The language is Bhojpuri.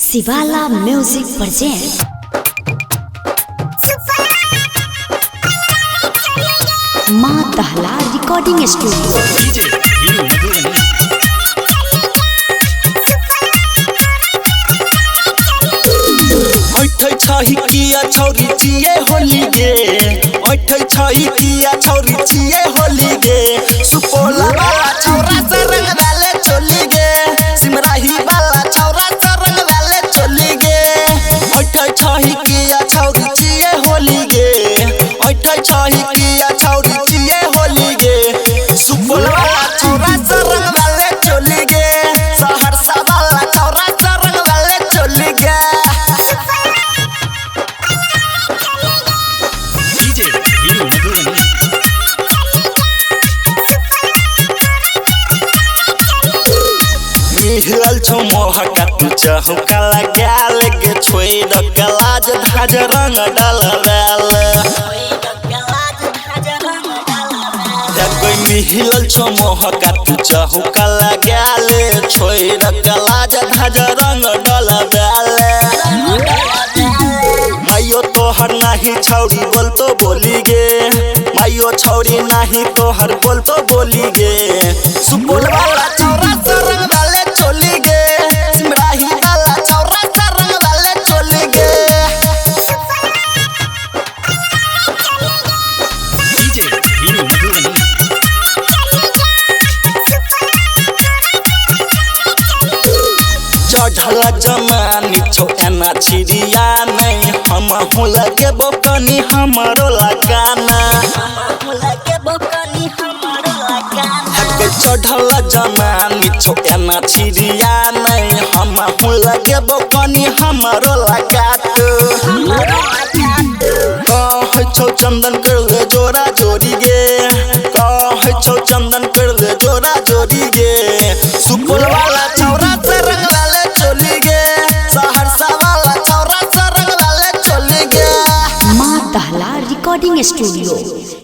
शिवाला म्यूजिक प्रेजेंट माँ दहला रिकॉर्डिंग स्टूडियो। छही किया छौरी चिए होली गे ओठै छही किया छौरी चिए होली गे सुपोला वाला छौरा से रंग वाले चोली गे सिमराही वाला छौरा से रंग वाले चोली गे ओठै छही किया छौरी चिए होली गे ओठै छही किया छौरी चिए होली गे सुपोला वाला छौरा से रंग वाले चोली गे सहरसा वाला छौरा से रंग वाले चोली गे मिहल छो मोहका तू चाहू काला गाल गे छोड़ कलाज धाज रंग डालवाल कोई मिहल छो मोहका तू चाहू काला गाल छोड़ कलाज धाज रंग डालवाल मायो तोहर नाही छौरी बोल तो बोली गे मायो छौरी नाही तोहर बोल तो बोली गे सुपोल वाला छौरा से रंग वाले चोली गे सिमराही वाला छौरा से रंग वाले चोली गे चढ़ल जमानी छो एना छिरिया नहीं हम लगे बोकनी हमारो लगाना चढ़ल जमानी छो एना छिरिया नहीं हम लगे बोकनी हमारो लगात कह छौ चंदन कर ले जोड़ा जोड़ी गे कह छौ चंदन कर ले जोड़ा जोड़ी गे सुपोल वाला छौरा से रंग वाले चोली गे सहरसा वाला छौरा से रंग वाले चोली गे माँ दहला रिकॉर्डिंग स्टूडियो।